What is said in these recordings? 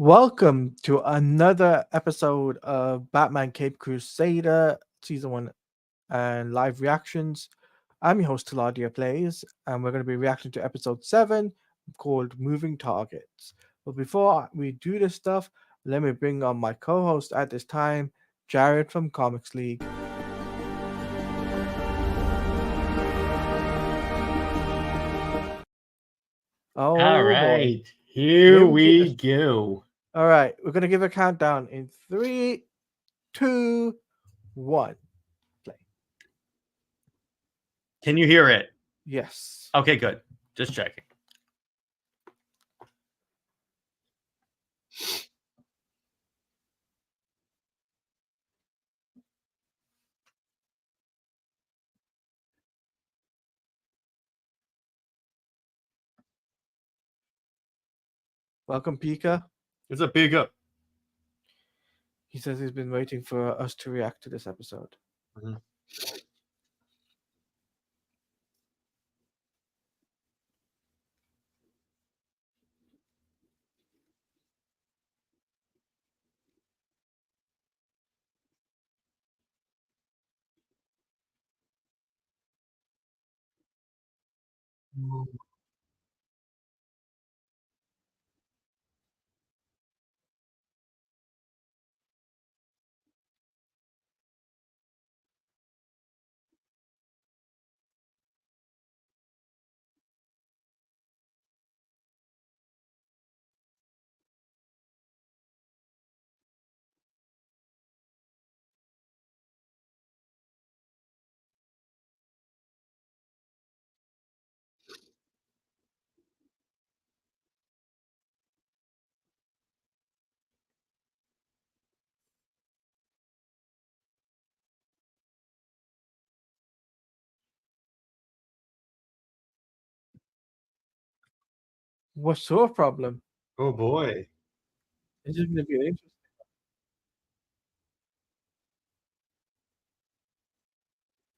Welcome to another episode of Batman Cape Crusader Season 1 and live reactions. I'm your host, TeladiaPlays, and we're going to be reacting to episode 7 called Moving Targets. But before we do this stuff, let me bring on my co host at this time, Jared from Comics League. Oh All boy. right, Here here we we go. All right, we're going to give a countdown in 3, 2, 1. Play. Can you hear it? Yes. Okay, good. Just checking. Welcome, Pika. It's a big up. He says he's been waiting for us to react to this episode. Mhm. What's your problem? Oh boy. This is going to be interesting.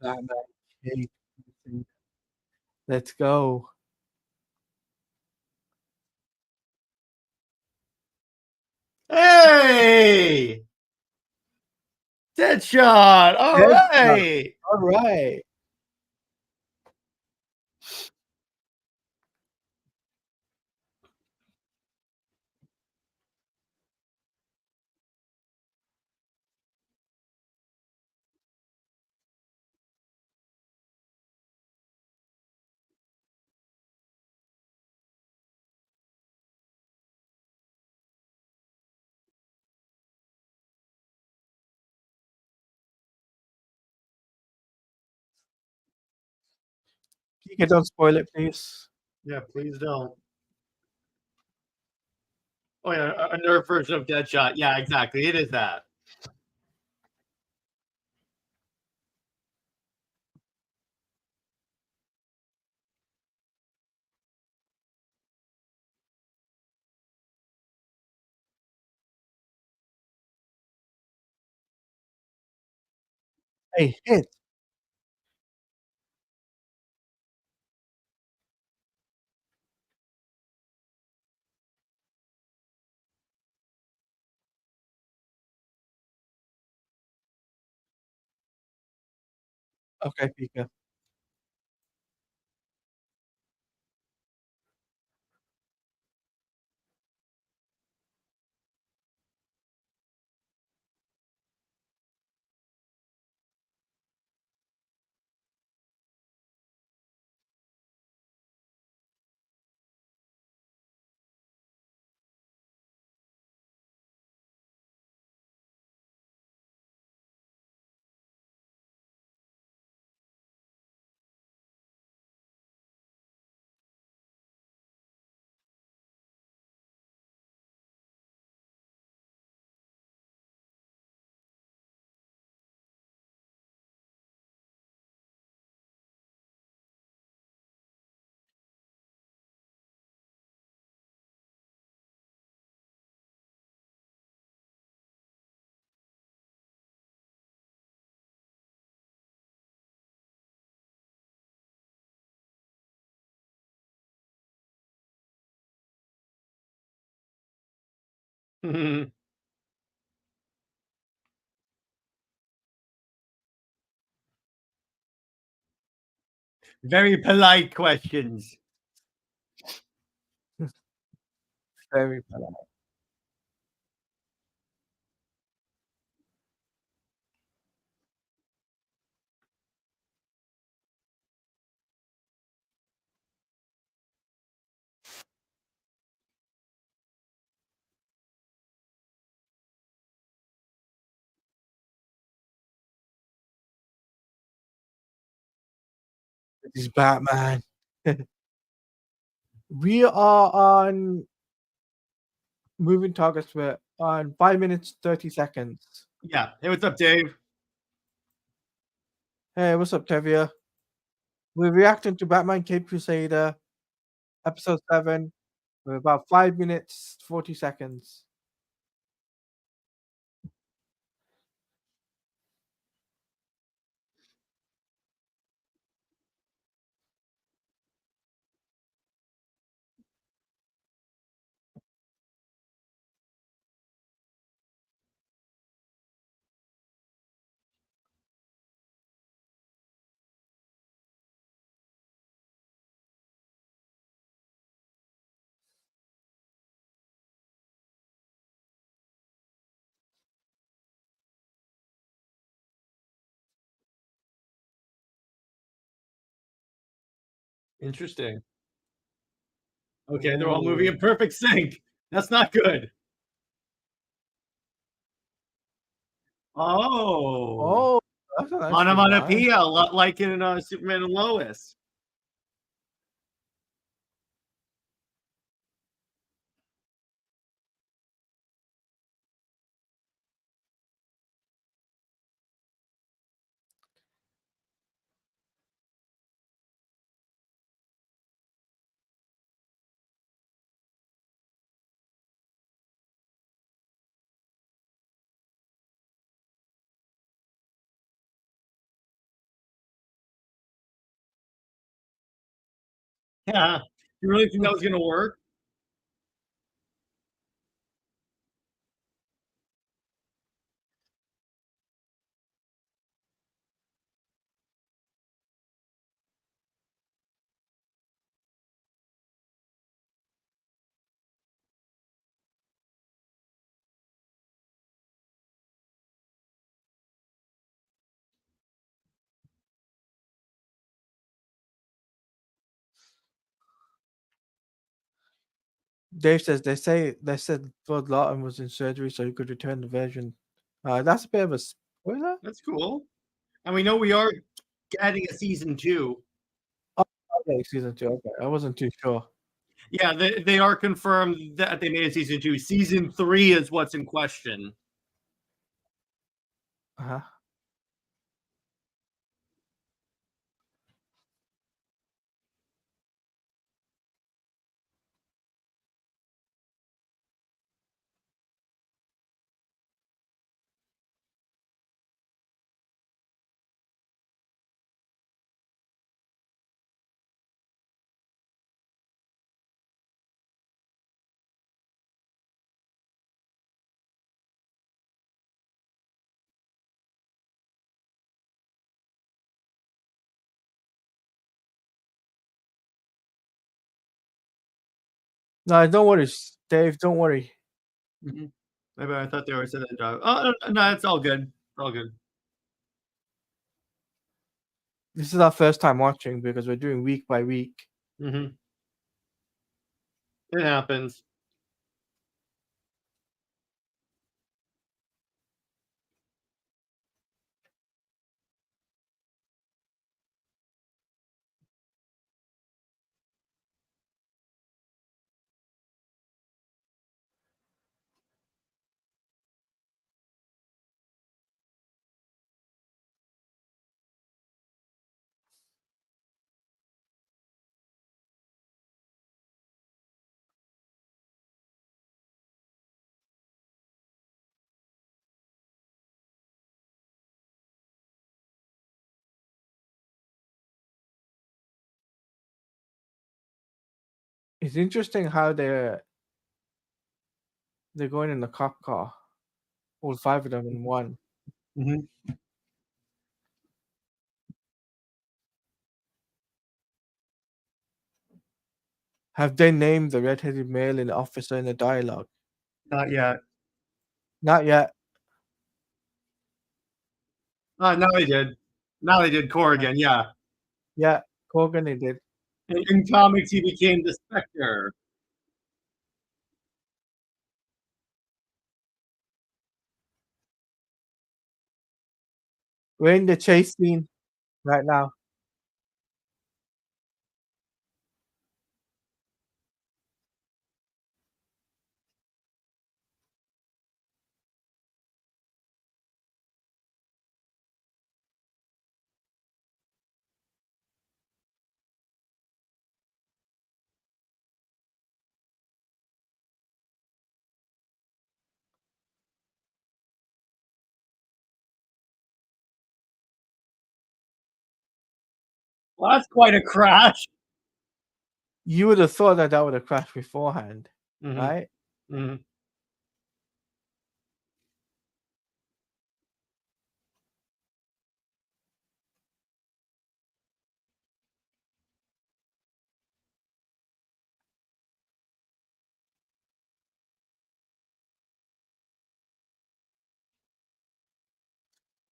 Batman Cape Crusader. Let's go. Hey! Deadshot! All Headshot. right. All right. Pika, don't spoil it, please. Yeah, please don't. Oh yeah, a nerf version of Deadshot. Yeah, exactly. It is that. Hey, hit. Okay, Pika. Very polite questions. Very polite. This is Batman. We are on moving targets. We're on 5 minutes 30 seconds. Yeah. Hey, what's up, Dave? Hey, what's up, Tevia? We're reacting to Batman Cape Crusader, episode 7. We're about 5 minutes 40 seconds. Interesting. Okay, they're all moving Ooh. in perfect sync. That's not good. Oh, Oh, that's a nice design. onomatopoeia, a lot like in Superman and Lois. Yeah. You really think that was going to work? Dave says they said Ford Lawton was in surgery so he could return the version. That's a bit of a spoiler. That's cool. And we know we are getting a season 2. Oh, okay, season 2. Okay, I wasn't too sure. Yeah, they are confirmed that they made a season 2. Season 3 is what's in question. Uh-huh. No, don't worry, Dave. Don't worry. Mhm. Maybe I thought they were saying that job. Oh, no, it's all good. It's all good. This is our first time watching because we're doing week by week. Mhm. It happens. It's interesting how They're going in the cop car. All 5 of them in one. Mhm. Have they named the red-headed male in the officer in the dialogue? Not yet. Not yet. Now they did. Now they did Corrigan, yeah. Yeah, Corgan they did. In comics, he became the Spectre. We're in the chase scene right now. Well, that's quite a crash. You would have thought that would have crashed beforehand, Mhm. right? Mhm.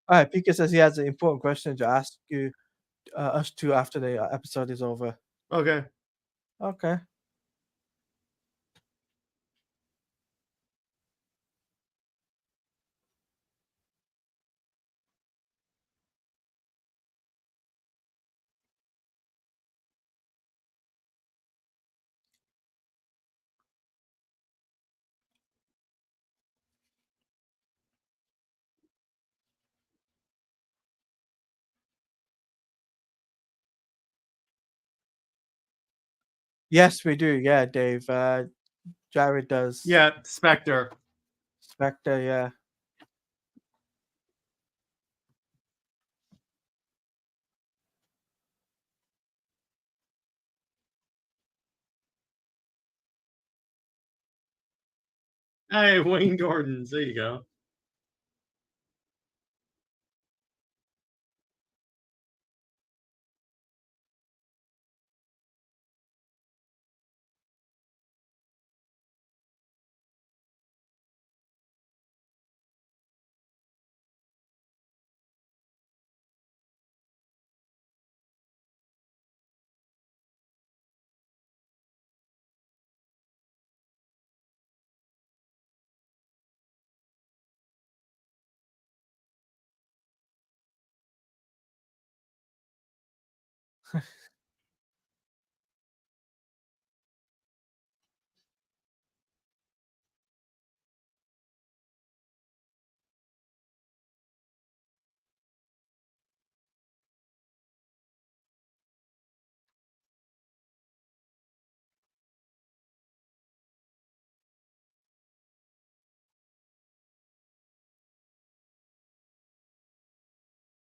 Alright, Pika says he has an important question to ask you, us two after the episode is over. Okay. Okay. Yes, we do. Yeah, Dave. Jared does. Yeah, Spectre. Spectre, yeah. Hey, Wayne Gordon's. There you go.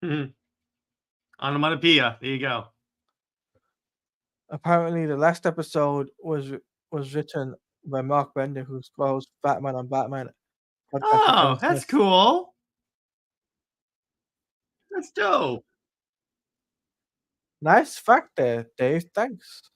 Mhm. Onomatopoeia. There you go. Apparently, the last episode was written by Mark Bender, who scrolls Batman on Batman podcast with Kevin Oh, that's Smith. cool. That's dope. Nice fact there, Dave. Thanks.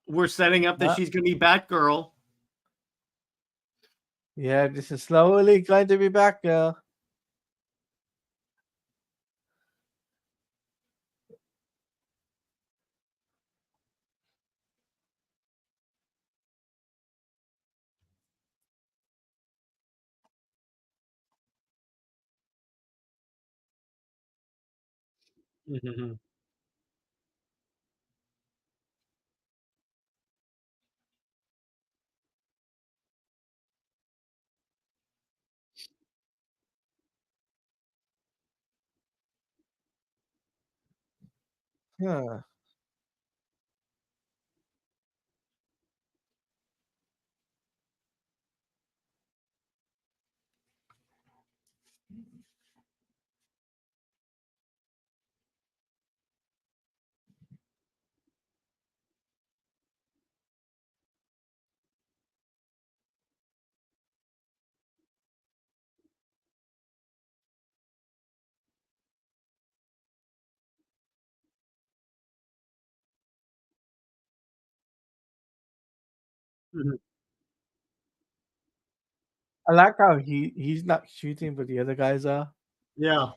We're setting up that Uh, she's going to be Batgirl. yeah, this is slowly going to be back, girl. Mhm. Yeah. Mhm. I like how he's not shooting, but the other guys are. Yeah.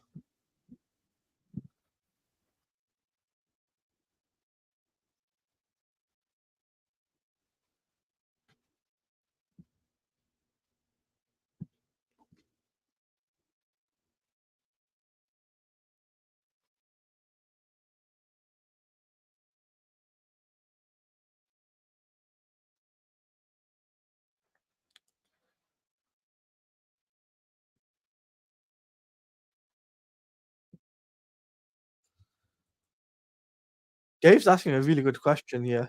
Dave's asking a really good question here.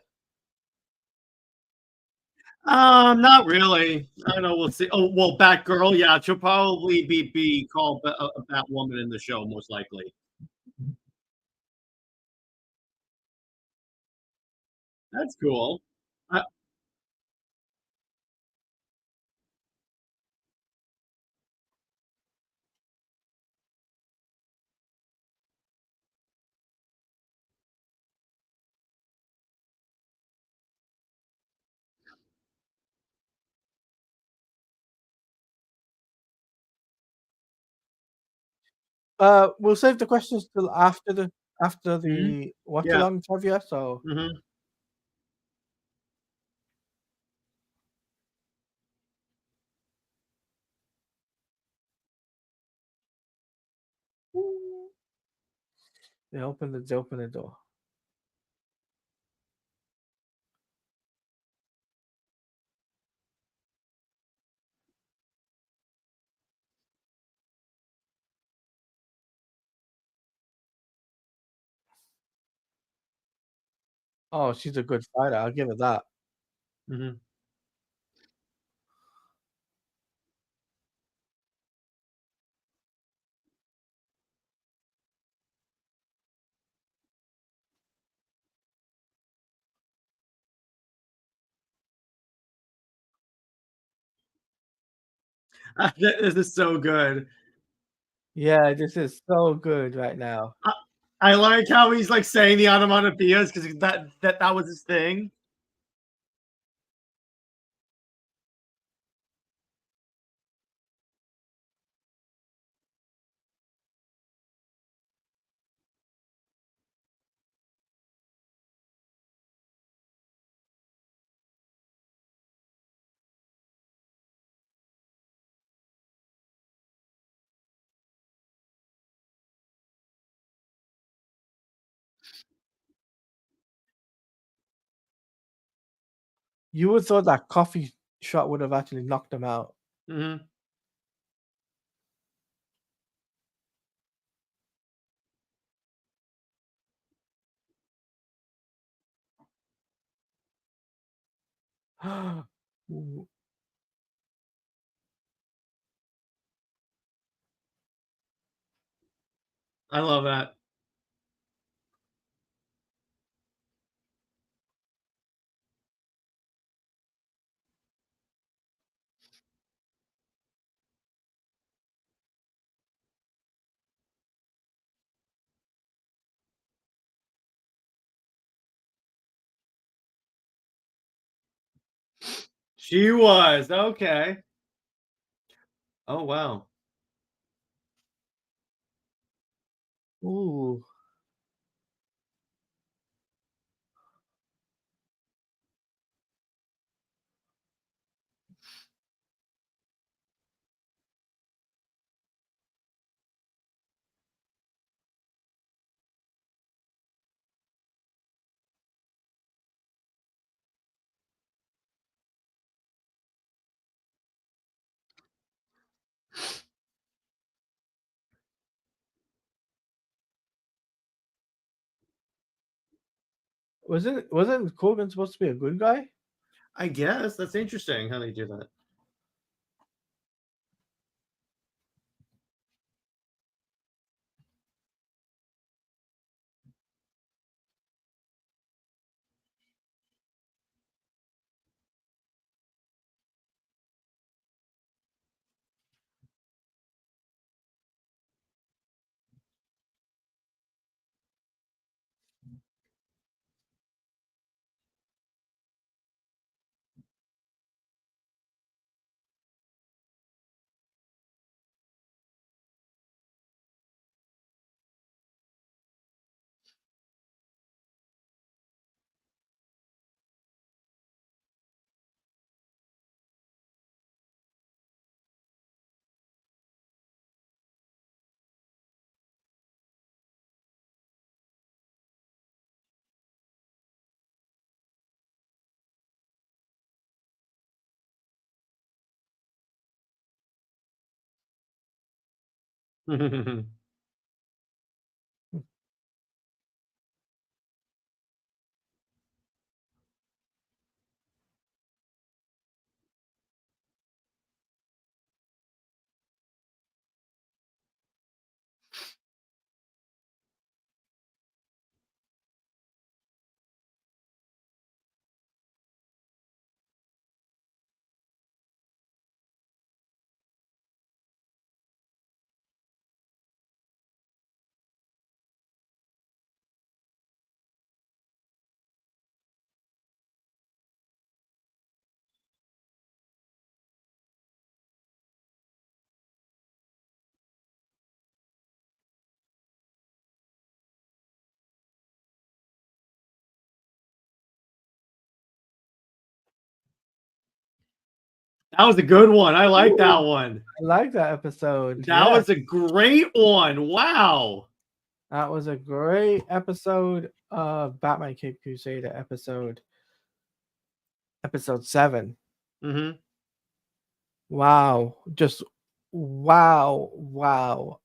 Not really. I don't know. We'll see. Oh, well, Batgirl. Yeah, she'll probably be called a Batwoman in the show, most likely. That's cool. I, We'll save the questions till after mhm. the watch Yeah. along trivia. So Hmm. they open the door. Oh, she's a good fighter. I'll give her that. Hmm. This is so good. Yeah, this is so good right now. I, I like how he's like saying the onomatopoeias because that was his thing. You would thought that coffee shot would have actually knocked him out. Hmm. Ooh, I love that. She was okay. Oh wow. ooh. wasn't Corgan supposed to be a good guy? I guess that's interesting how they do that. That was a good one. I like that one. I like that episode. That Yes, was a great one. Wow. that was a great episode of Batman Cape Crusader episode 7. Mm-hmm. Wow, just wow.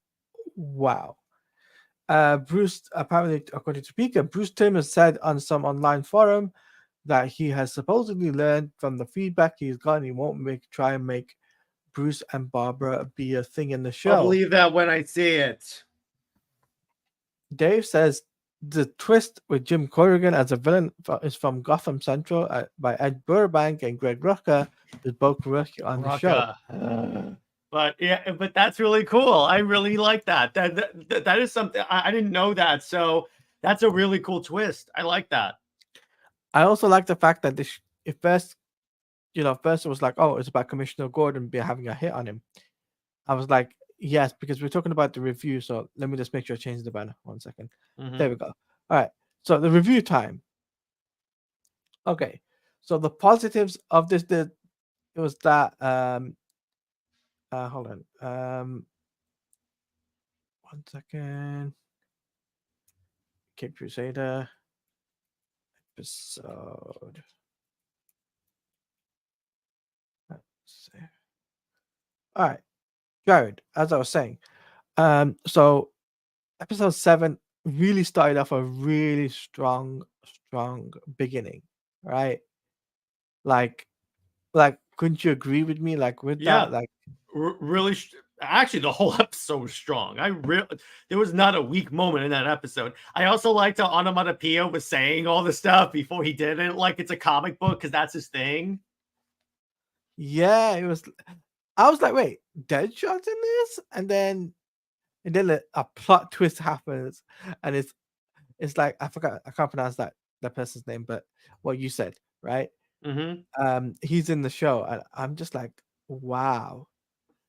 Bruce, apparently, according to Pika, Bruce Timm has said on some online forum that he has supposedly learned from the feedback he's gotten he won't try and make Bruce and Barbara be a thing in the I'll show. believe that when I see it. Dave says the twist with Jim Corrigan as a villain is from Gotham Central by Ed Burbank and Greg Rucka, who's both working on the show. But yeah, but that's really cool. I really like that. That is something I didn't know that. So that's a really cool twist. I like that. I also like the fact that this, at first, first it was like, oh, it's about Commissioner Gordon having a hit on him. I was like, yes, because we're talking about the review. So let me just make sure I change the banner. 1 second. Mm-hmm. There we go. All right. So the review time. Okay. So the positives of this, it was that hold on. 1 second. Cape Crusader episode. Let's see. All right, Jared. As I was saying, so episode 7 really started off a really strong beginning, right? Like, couldn't you agree with me? Like with that, like really. Actually, the whole episode was strong. There was not a weak moment in that episode. I also liked how Onomatopoeia was saying all the stuff before he did it, like it's a comic book because that's his thing. Yeah, it was. I was like, wait, Deadshot's in this, and then a plot twist happens, and it's like I forgot, I can't pronounce that person's name, but what you said, right? Mm-hmm. He's in the show, and I'm just like, wow,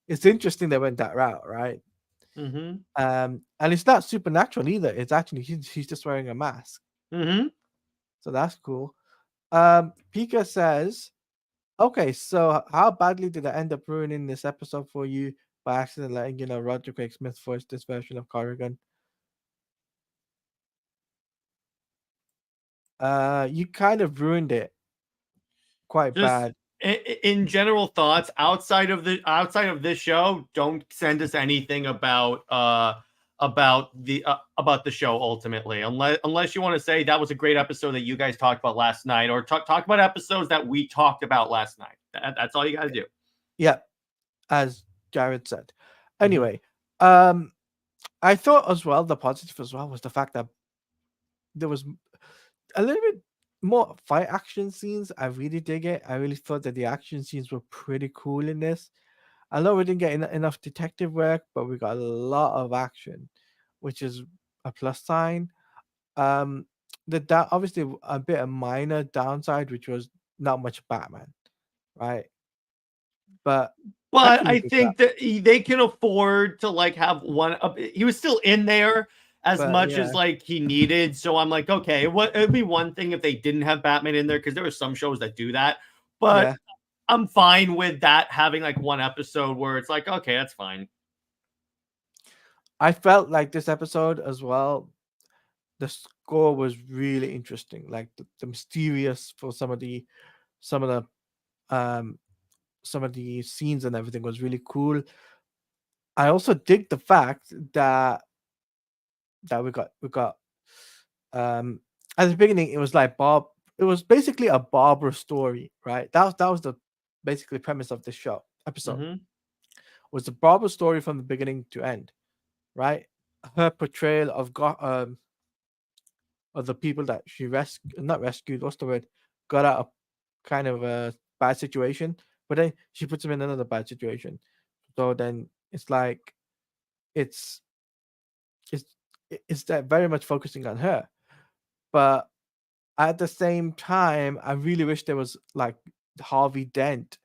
it's interesting they went that route, right? Mm-hmm. And it's not supernatural either. It's actually he's just wearing a mask, Mm-hmm. so that's cool. Pika says, okay, so how badly did I end up ruining this episode for you by accidentally letting Roger Craig Smith voice this version of Corrigan? You kind of ruined it quite Just bad. in general thoughts outside of this show, don't send us anything about about the show ultimately, unless you want to say that was a great episode that you guys talked about last night, or talk about episodes that we talked about last night. That's all you got to do. Yeah, as Jared said. Mm-hmm. Anyway, I thought as well the positive as well was the fact that there was a little bit more fight action scenes. I really dig it. I really thought that the action scenes were pretty cool in this. I know we didn't get enough detective work, but we got a lot of action, which is a plus sign. Um, obviously a bit of minor downside, which was not much Batman, right? But I But can I live with that. think that they can afford to like have one. He was still in there as But much yeah, as like he needed. So I'm like, okay, what it'd be one thing if they didn't have Batman in there because there are some shows that do that. But yeah, I'm fine with that having like one episode where it's like, okay, that's fine. I felt like this episode as well. The score was really interesting, like the mysterious for some of um some of the scenes and everything was really cool. I also dig the fact that we got um at the beginning it was like Bob. It was basically a Barbara story, right? That was the basically premise of this show episode. Mm-hmm. Was the Barbara story from the beginning to end, right? Her portrayal of the people that she rescued, not rescued, what's the word? Got out of kind of a bad situation, but then she puts him in another bad situation. So then it's like it's it's it's that very much focusing on her. But at the same time, I really wish there was like Harvey Dent.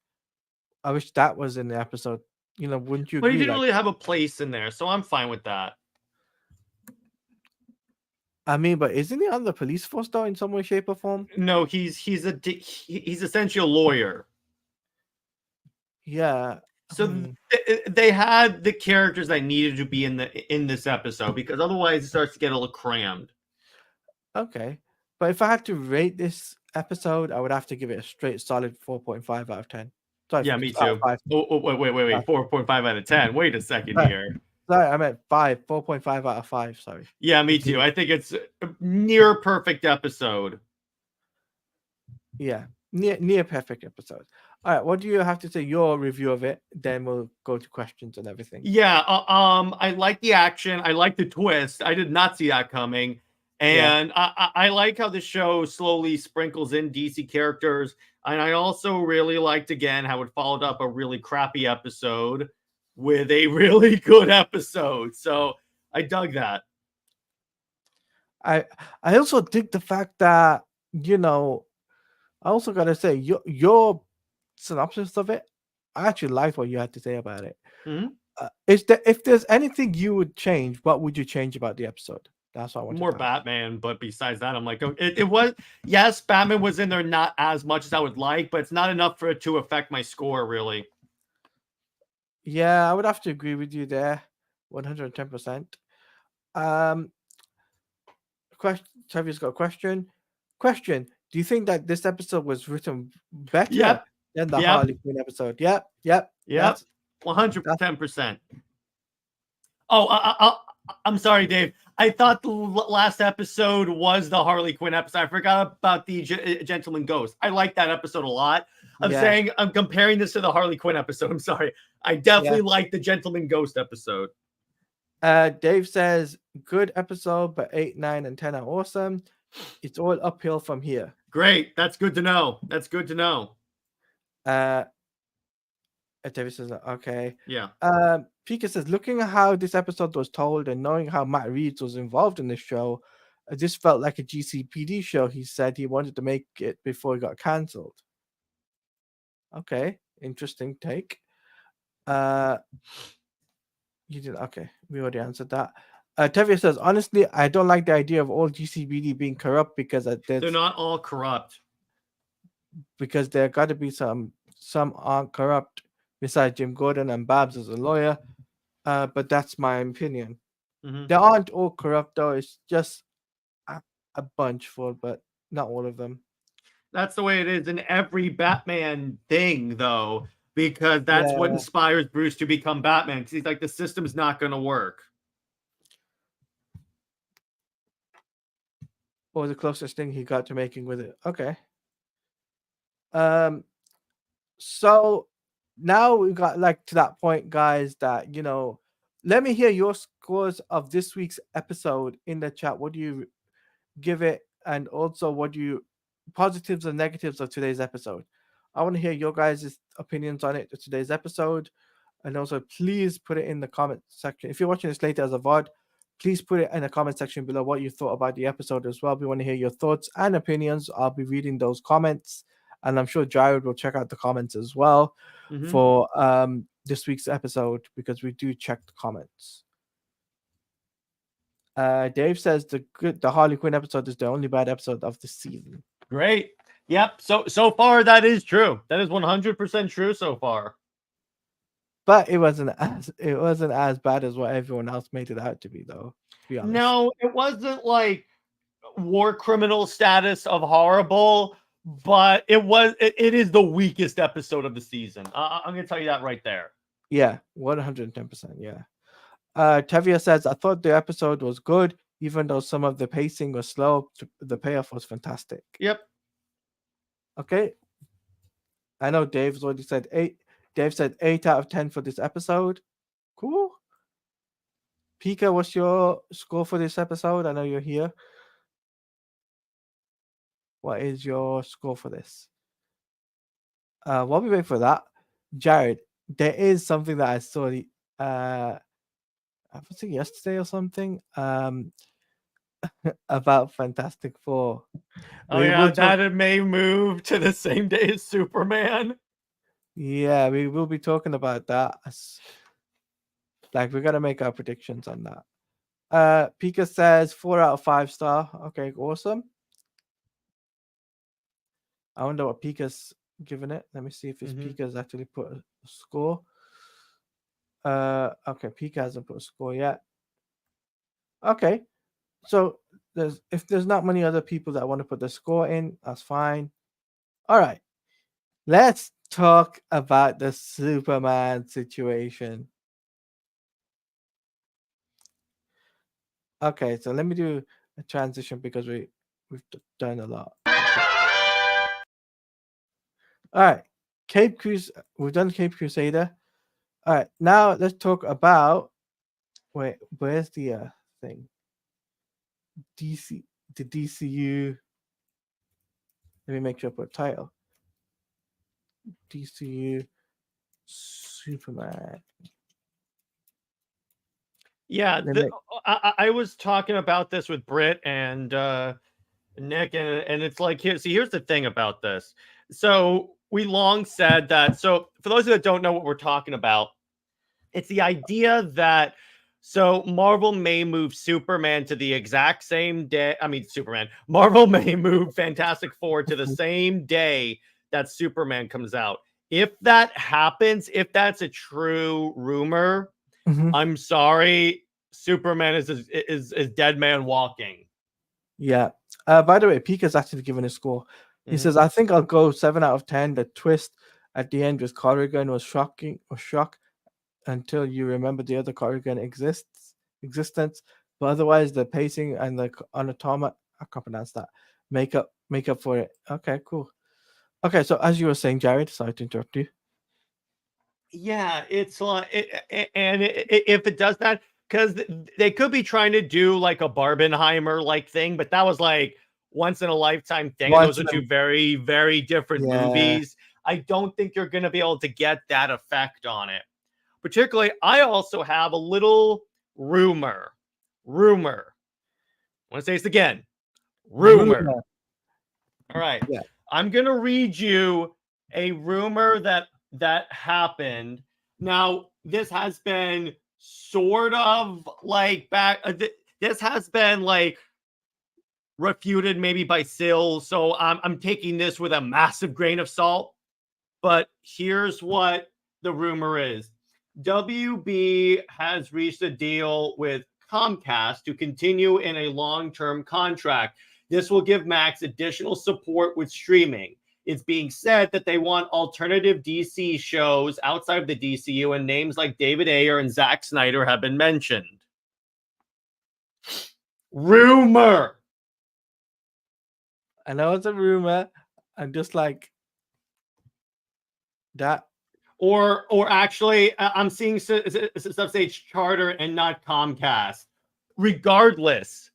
I wish that was in the episode. Wouldn't you But he agree? didn't Like, really have a place in there, so I'm fine with that. I mean, but isn't he on the police force though in some way, shape, or form? No, he's essentially a lawyer. Yeah. So Hmm. they had the characters that needed to be in this episode because otherwise it starts to get a little crammed. Okay. But if I had to rate this episode, I would have to give it a straight solid 4.5 out of 10. Sorry, Yeah, me out of too. 5. Oh, wait. 4.5 out of 10. Wait a second Sorry, here. sorry, I meant 5. 4.5 out of 5. Sorry. Yeah, me too. Continue. I think it's a near perfect episode. Yeah. Near perfect episode. All right. What do you have to say? Your review of it. Then we'll go to questions and everything. Yeah, I like the action. I like the twist. I did not see that coming. Yeah. And I like how the show slowly sprinkles in DC characters. And I also really liked, again, how it followed up a really crappy episode with a really good episode. So I dug that. I I also dig the fact that, you know, I also gotta say your synopsis of it, I actually liked what you had to say about it. Mhm. Is there if there's anything you would change, what would you change about the episode? That's what I wanted More to ask. Batman, but besides that, I'm like, oh, it was, yes, Batman was in there not as much as I would like, but it's not enough for it to affect my score, really. Yeah, I would have to agree with you there, 110%. Um, Trevor's got a question. Question: Do you think that this episode was written better Yep, than the yep, Harley Quinn episode? Yep. yep, That's 110%. Oh, I'm sorry, Dave. I thought the last episode was the Harley Quinn episode. I forgot about the Gentleman Ghost. I like that episode a lot. yeah, I'm comparing this to the Harley Quinn episode. I'm sorry. I yeah. definitely like the Gentleman Ghost episode. Dave says good episode, but 8, 9, and 10 are awesome. It's all uphill from here. Great. That's good to know. That's good to know. Uh, David says okay. Yeah. Pika says, looking at how this episode was told and knowing how Matt Reeves was involved in this show, this felt like a GCPD show. He said he wanted to make it before he got cancelled. Okay, interesting take. You did okay. We already answered that. Tevye says, honestly, I don't like the idea of all GCPD being corrupt because They're not all corrupt. because there got to be some aren't corrupt besides Jim Gordon and Babs as a lawyer. But that's my opinion. Mm-hmm. They aren't all corrupt though. It's just a bunch full, but not all of them. That's the way it is in every Batman thing, though, because that's what Yeah, inspires Bruce to become Batman. Because he's like, the system's not going to work. or the closest thing he got to making with it. Okay. Um. So now we got like to that point, guys. That let me hear your scores of this week's episode in the chat. What do you give it, and also what do you positives and negatives of today's episode? I want to hear your guys' opinions on it today's episode, and also please put it in the comment section. If you're watching this later as a VOD, please put it in the comment section below what you thought about the episode as well. We want to hear your thoughts and opinions. I'll be reading those comments, and I'm sure Jared will check out the comments as well for this week's episode, because we do check the comments. Dave says the Harley Quinn episode is the only bad episode of the season. Great. Yep. So far that is true. That is 100% true so far. But it wasn't as bad as what everyone else made it out to be, though. To be honest. No, it wasn't like war criminal status of horrible, but it is the weakest episode of the season. I'm gonna tell you that right there. Yeah, 110%. Yeah. Tevia says, I thought the episode was good, even though some of the pacing was slow. The payoff was fantastic. Yep. Okay. I know Dave's already said 8. Dave said 8 out of 10 for this episode. Cool. Pika, what's your score for this episode? I know you're here. What is your score for this? While we wait for that, Jared, there is something that I saw I think yesterday or something about Fantastic Four. Oh yeah, that it may move to the same day as Superman. Yeah, we will be talking about that. Like, we're gonna make our predictions on that. Pika says 4 out of 5 star. Okay, awesome. I wonder what Pika's given it. Let me see if Pika's actually put a score. Okay, Pika hasn't put a score yet. Okay, so if there's not many other people that want to put the score in, that's fine. All right, let's talk about the Superman situation. Okay, so let me do a transition because we've done a lot. All right, we've done Cape Crusader. All right, now let's talk about where's the thing? The DCU. Let me make sure I put title. DCU Superman. Yeah, I was talking about this with Britt and Nick, and it's like, here's the thing about this. So we long said that. So for those that don't know what we're talking about, it's the idea that Marvel may move Superman to the exact same day. I mean, Marvel may move Fantastic Four to the same day that Superman comes out. If that happens, if that's a true rumor, I'm sorry, Superman is dead man walking. Yeah. By the way, Pika's actually given a score. He says, I think I'll go 7 out of 10. The twist at the end with Corrigan was shocking or shock until you remember the other Corrigan existence. But otherwise, the pacing and the anatomy, I can't pronounce that, make up for it. Okay, cool. Okay, so as you were saying, Jared, sorry to interrupt you. Yeah, it's like, if it does that, because they could be trying to do like a Barbenheimer like thing, but that was like once in a lifetime thing. Those are two very, very different movies. I don't think you're going to be able to get that effect on it. Particularly, I also have a little rumor. I want to say this again. Rumor. All right. Yeah. I'm going to read you a rumor that happened. Now, this has been sort of like this has been like refuted maybe by Syl, so I'm taking this with a massive grain of salt. But here's what the rumor is. WB has reached a deal with Comcast to continue in a long-term contract. This will give Max additional support with streaming. It's being said that they want alternative DC shows outside of the DCU, and names like David Ayer and Zack Snyder have been mentioned. Rumor. I know it's a rumor. I'm just like that. Or actually, I'm seeing stuff say Charter and not Comcast. Regardless,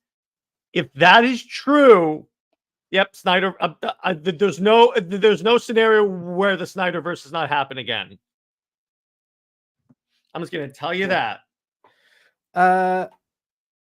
if that is true, yep, Snyder. There's no scenario where the Snyderverse does not happen again. I'm just gonna tell you that.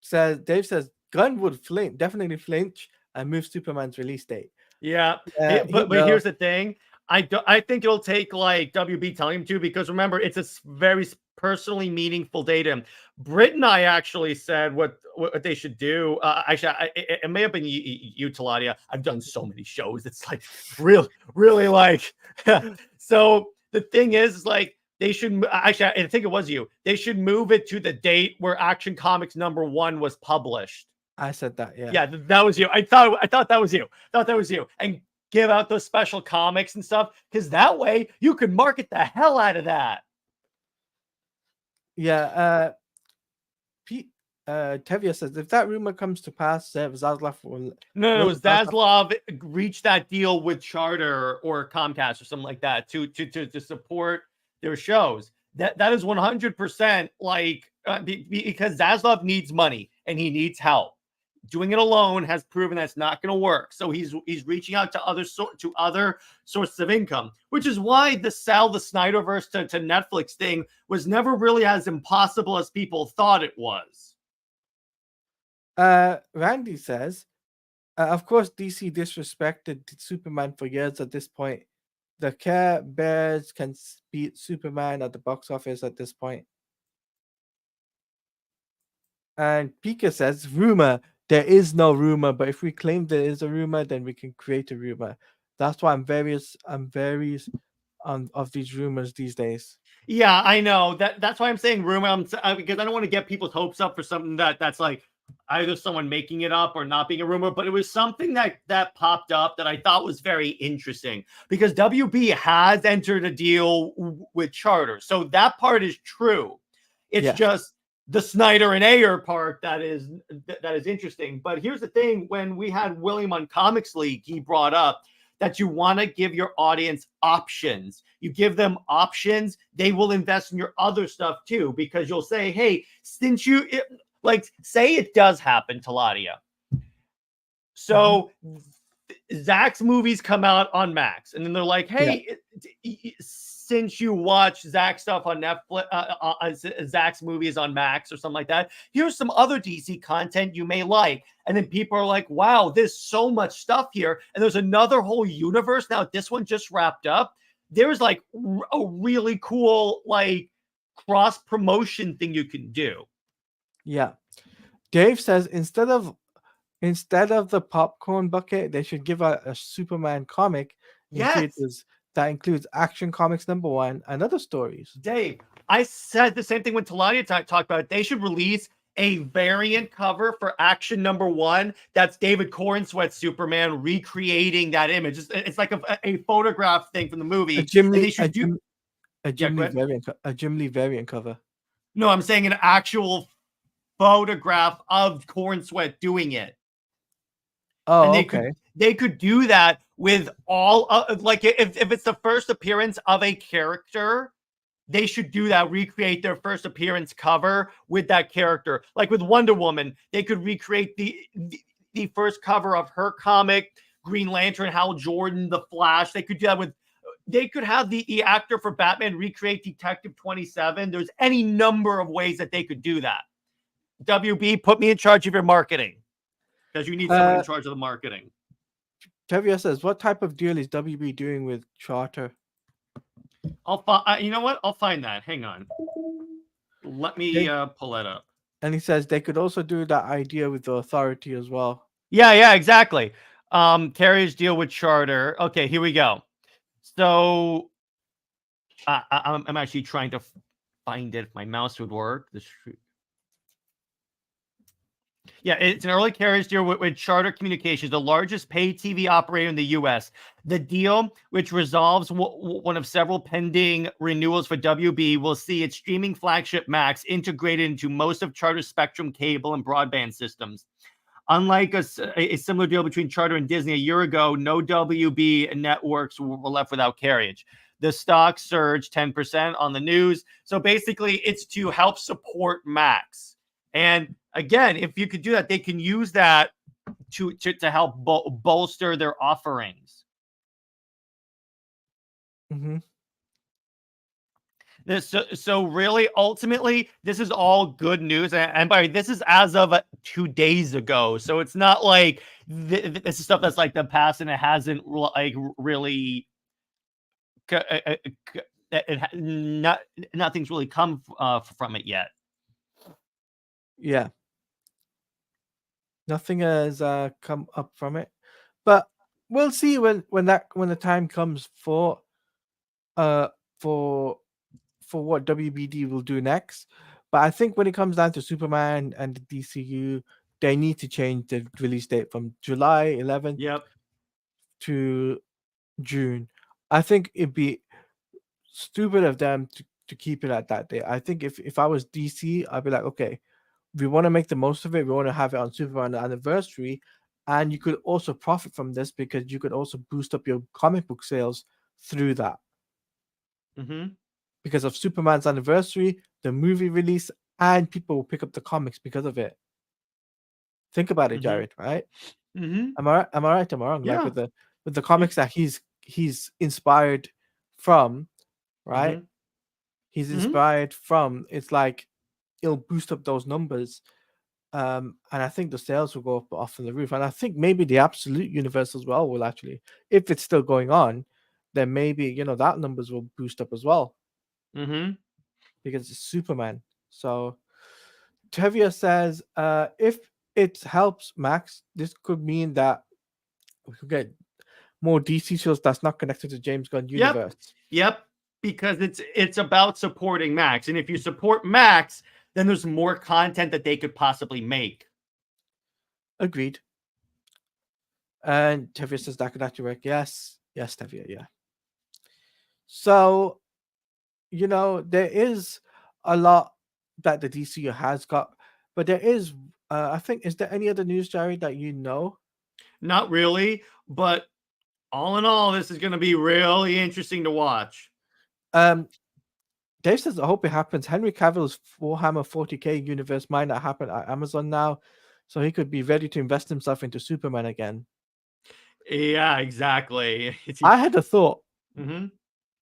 Says Dave says Gunn would definitely flinch and move Superman's release date. Yeah, Yeah, but here's the thing. I think it'll take like WB telling him to, because remember, it's a very personally meaningful date to him. Britt and I actually said what they should do. Actually, it may have been you, Teladia. I've done so many shows. It's like really like. So the thing is like, they should actually. I think it was you. They should move it to the date where Action Comics #1 was published. I said that, yeah. Yeah, that was you. I thought that was you. And give out those special comics and stuff, because that way you could market the hell out of that. Yeah, Tevia says if that rumor comes to pass, Zaslav will. No, Zaslav reached that deal with Charter or Comcast or something like that to support their shows. That is 100% like because Zaslav needs money and he needs help. Doing it alone has proven that's not going to work. So he's reaching out to other sources of income, which is why the sell the Snyderverse to Netflix thing was never really as impossible as people thought it was. Randy says, of course, DC disrespected Superman for years at this point. The Care Bears can beat Superman at the box office at this point. And Pika says, rumor. There is no rumor, but if we claim there is a rumor, then we can create a rumor. That's why I'm various of these rumors these days. Yeah, I know. That's why I'm saying rumor, because I don't want to get people's hopes up for something that's like either someone making it up or not being a rumor. But it was something that popped up that I thought was very interesting, because WB has entered a deal with Charter, so that part is true. It's just the Snyder and Ayer part that is interesting. But here's the thing: when we had William on Comics League, he brought up that you want to give your audience options. You give them options, they will invest in your other stuff too, because you'll say, hey, since say it does happen, Teladia. So Zach's movies come out on Max, and then they're like, hey, since you watch Zach's stuff on Netflix, Zach's movies on Max or something like that, here's some other DC content you may like. And then people are like, wow, there's so much stuff here. And there's another whole universe. Now, this one just wrapped up. There's like a really cool, like, cross promotion thing you can do. Yeah. Dave says instead of the popcorn bucket, they should give out a Superman comic that includes Action Comics #1 and other stories. Dave, I said the same thing when Teladia talked about it. They should release a variant cover for Action #1 that's David Cornsweat's Superman recreating that image. It's like a photograph thing from the movie. A Jim Lee variant cover. No, I'm saying an actual photograph of Cornsweat doing it. Oh, okay. They could do that with all like if it's the first appearance of a character, they should do that, recreate their first appearance cover with that character. Like with Wonder Woman, they could recreate the first cover of her comic, Green Lantern, Hal Jordan, The Flash. They could do that with, they could have the actor for Batman recreate Detective 27. There's any number of ways that they could do that. WB, put me in charge of your marketing, because you need someone in charge of the marketing. Tevia says, what type of deal is WB doing with Charter? You know what? I'll find that. Hang on. Let me pull that up. And he says they could also do that idea with the Authority as well. Yeah, exactly. Carrier's deal with Charter. Okay, here we go. So I'm actually trying to find it if my mouse would work. Yeah, it's an early carriage deal with Charter Communications, the largest pay TV operator in the U.S. The deal, which resolves one of several pending renewals for WB, will see its streaming flagship Max integrated into most of Charter's Spectrum cable and broadband systems. Unlike a similar deal between Charter and Disney a year ago, no WB networks were left without carriage. The stock surged 10% on the news. So basically, it's to help support Max. And again, if you could do that, they can use that to help bolster their offerings. Mm-hmm. So really, ultimately, this is all good news, and by this is as of 2 days ago. So it's not like this is stuff that's like the past, and it hasn't like really. Nothing's really come from it yet. Yeah, nothing has come up from it, but we'll see when the time comes for uh for what WBD will do next. But I think when it comes down to Superman and the DCU, they need to change the release date from July 11th Yep. to June. I think it'd be stupid of them to keep it at that day. I think if I was DC, I'd be like, okay, we want to make the most of it. We want to have it on Superman anniversary, and you could also profit from this because you could also boost up your comic book sales through that. Mm-hmm. Because of Superman's anniversary, the movie release, and people will pick up the comics because of it. Think about it, Mm-hmm. Jared. Right? Mm-hmm. Am I right? Am I right? Am I wrong? Yeah. Like with the comics that he's inspired from, right? Mm-hmm. He's Mm-hmm. inspired from. It's like it'll boost up those numbers, and I think the sales will go up off in the roof. And I think maybe the Absolute Universe as well will actually, if it's still going on, then maybe that numbers will boost up as well. Mm-hmm. Because it's Superman. So Tevia says, if it helps Max, this could mean that we could get more DC shows that's not connected to James Gunn universe. Yep. Because it's about supporting Max, and if you support Max, then there's more content that they could possibly make. Agreed. And Tevia says that could actually work. Yes, Tevia, yeah. So, there is a lot that the DCU has got, but there is, I think, is there any other news, Jerry, that you know? Not really, but all in all, this is going to be really interesting to watch. Dave says, I hope it happens. Henry Cavill's Warhammer 40k universe might not happen at Amazon now, so he could be ready to invest himself into Superman again. Yeah, exactly. I had a thought. Mm-hmm.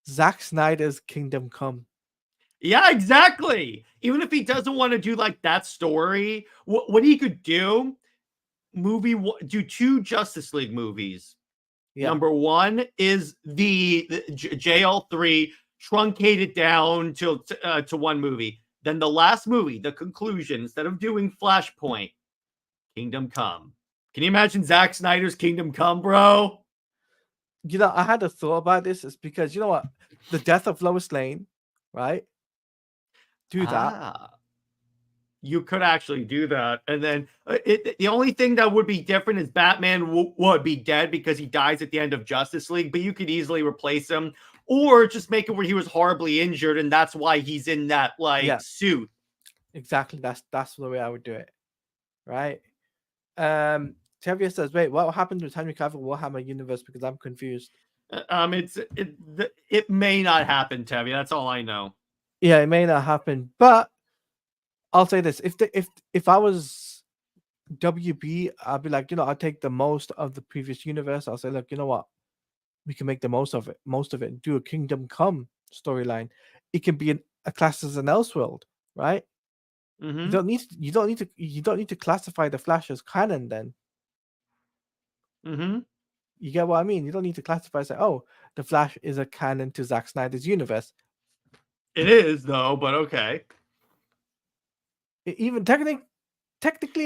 Zack Snyder's Kingdom Come. Yeah, exactly. Even if he doesn't want to do like that story, what he could do, do 2 Justice League movies. Yeah. Number 1 is the JL3, truncate it down to 1 movie. Then the last movie, the conclusion, instead of doing Flashpoint, Kingdom Come. Can you imagine Zack Snyder's Kingdom Come, bro? I had a thought about this. It's because, you know what? The death of Lois Lane, right? Do that. You could actually do that. And then the only thing that would be different is Batman would be dead because he dies at the end of Justice League, but you could easily replace him or just make it where he was horribly injured and that's why he's in that suit. Exactly. That's the way I would do it. Right? Tevia says, wait, what happened with Henry Cavill Warhammer universe? Because I'm confused. It may not happen, Tevye. That's all I know. Yeah, it may not happen, but I'll say this: if I was WB, I'd be like, I'll take the most of the previous universe. I'll say, look, you know what? We can make the most of it. Do a Kingdom Come storyline. It can be a class as an Elseworld, right? Mm-hmm. You don't need to classify the Flash as canon then. Mm-hmm. You get what I mean? You don't need to classify, say, oh, the Flash is a canon to Zack Snyder's universe. It is though, but okay. Even technically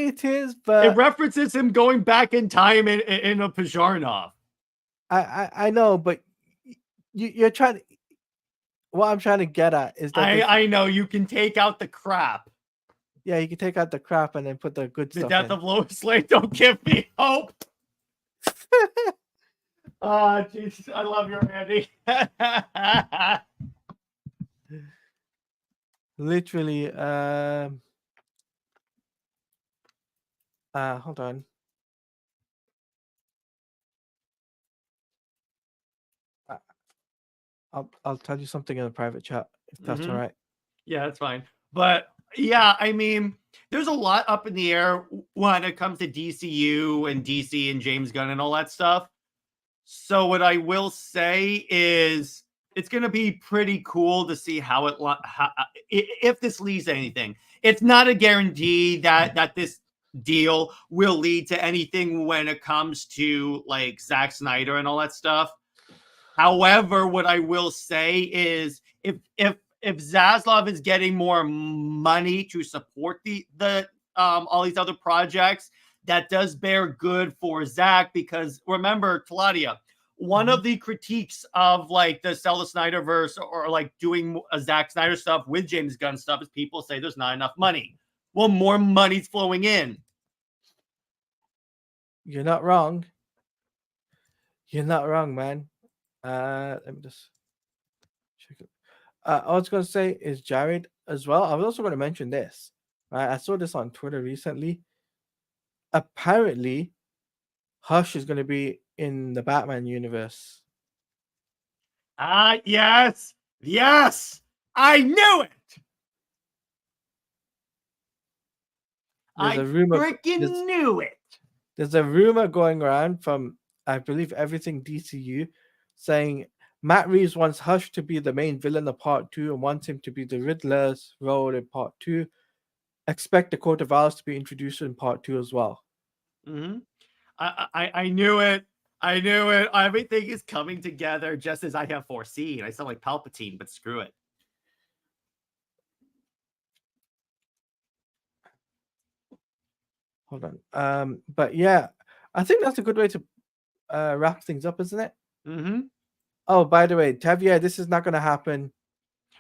it is, but it references him going back in time in a Pajarnov. I know, but you're trying. What I'm trying to get at is that I know you can take out the crap. Yeah, you can take out the crap and then put the good stuff. The death of Lois Lane don't give me hope. Oh, Jesus, I love you, Randy. Literally, hold on. I'll tell you something in a private chat if that's all Mm-hmm. right. Yeah, that's fine. But yeah, I mean, there's a lot up in the air when it comes to DCU and DC and James Gunn and all that stuff. So what I will say is it's going to be pretty cool to see how if this leads to anything. It's not a guarantee that this deal will lead to anything when it comes to like Zack Snyder and all that stuff. However, what I will say is if Zaslav is getting more money to support the all these other projects, that does bear good for Zach, because remember, Teladia, one Mhm. of the critiques of like the Sell the Snyderverse or like doing a Zack Snyder stuff with James Gunn stuff is people say there's not enough money. Well, more money's flowing in. You're not wrong. You're not wrong, man. Let me just check it. I was gonna say is Jared as well. I was also gonna mention this. Right, I saw this on Twitter recently. Apparently, Hush is gonna be in the Batman universe. Yes, yes, I knew it. There's I a rumor. freaking knew it. There's a rumor going around from, I believe, everything DCU, saying Matt Reeves wants Hush to be the main villain of Part Two and wants him to be the Riddler's role in Part Two. Expect the Court of Owls to be introduced in Part Two as well. Mm-hmm. I knew it. I knew it. Everything is coming together just as I have foreseen. I sound like Palpatine, but screw it. Hold on. But yeah, I think that's a good way to wrap things up, isn't it? Mm-hmm. Oh, by the way, Tavia, this is not going to happen.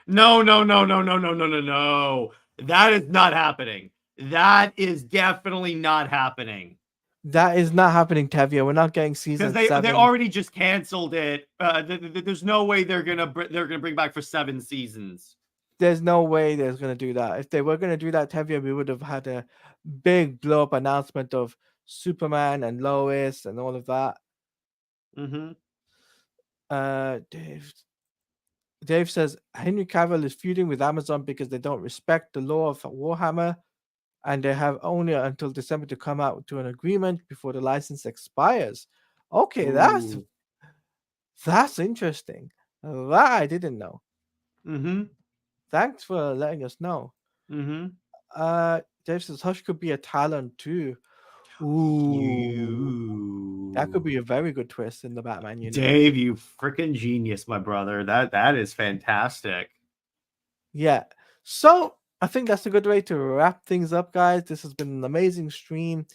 No, no, no, no, no, no, no, no, no. That is not happening. That is definitely not happening. That is not happening, Tavia. We're not getting Because season they 7. already just canceled it. There's no way they're gonna bring back for 7 seasons. There's no way they're going to do that. If they were going to do that, Tavia, we would have had a big blow up announcement of Superman and Lois and all of that. Mm-hmm. Dave. Dave says Henry Cavill is feuding with Amazon because they don't respect the law of Warhammer, and they have only until December to come out to an agreement before the license expires. Okay, Ooh. that's interesting. That I didn't know. Mm-hmm. Thanks for letting us know. Mm-hmm. Dave says Hush could be a talent too. Ooh, that could You. be a very good twist in the Batman universe. Dave, you freaking genius, my brother. That is fantastic. Yeah. So I think that's a good way to wrap things up, guys. This has been an amazing stream.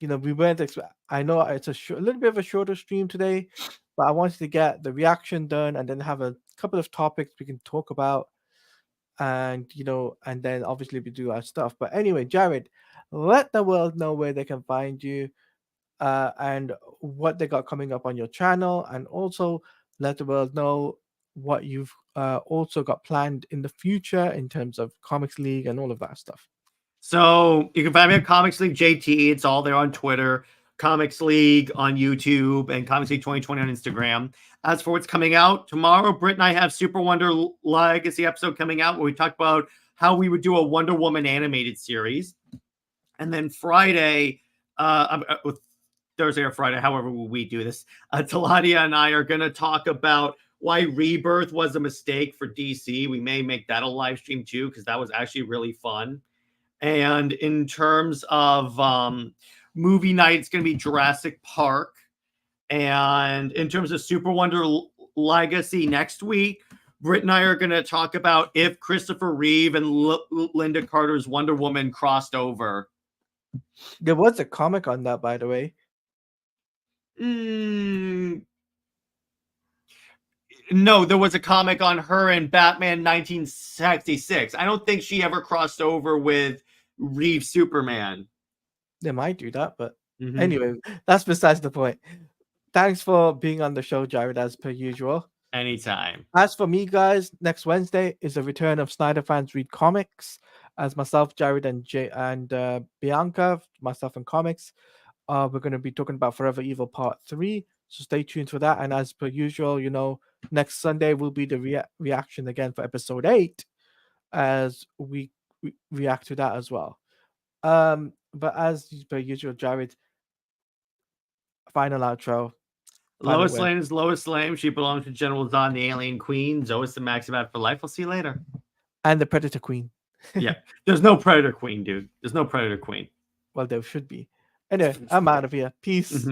We weren't. I know it's a little bit of a shorter stream today, but I wanted to get the reaction done and then have a couple of topics we can talk about, and and then obviously we do our stuff. But anyway, Jared, let the world know where they can find you, and what they got coming up on your channel, and also let the world know what you've also got planned in the future in terms of Comics League and all of that stuff. So you can find me at Comics League JT. It's all there on Twitter, Comics League on YouTube, and Comics League 2020 on Instagram. As for what's coming out tomorrow, Britt and I have Super Wonder Legacy episode coming out where we talk about how we would do a Wonder Woman animated series. And then Friday, with Thursday or Friday, however we do this, Teladia and I are going to talk about why Rebirth was a mistake for DC. We may make that a live stream too, because that was actually really fun. And in terms of movie night, it's going to be Jurassic Park. And in terms of Super Wonder Legacy next week, Britt and I are going to talk about if Christopher Reeve and Linda Carter's Wonder Woman crossed over. There was a comic on that, by the way. No, there was a comic on her in Batman 1966. I don't think she ever crossed over with Reeve Superman. They might do that, but anyway, that's besides the point. Thanks for being on the show, Jared, as per usual. Anytime. As for me, guys, next Wednesday is the return of Snyder Fans Read Comics. As myself, Jared, and Bianca, myself and comics, we're going to be talking about Forever Evil Part 3. So stay tuned for that. And as per usual, next Sunday will be the reaction again for episode 8, as we react to that as well. But as per usual, Jared, final outro. Final Lois word. Lane is Lois Lane. She belongs to General Zod, the alien queen. Zoe's the Maximat for life. We'll see you later. And the Predator Queen. Yeah. There's no Predator Queen, dude. There's no Predator Queen. Well, there should be. Anyway, I'm out of here. Peace.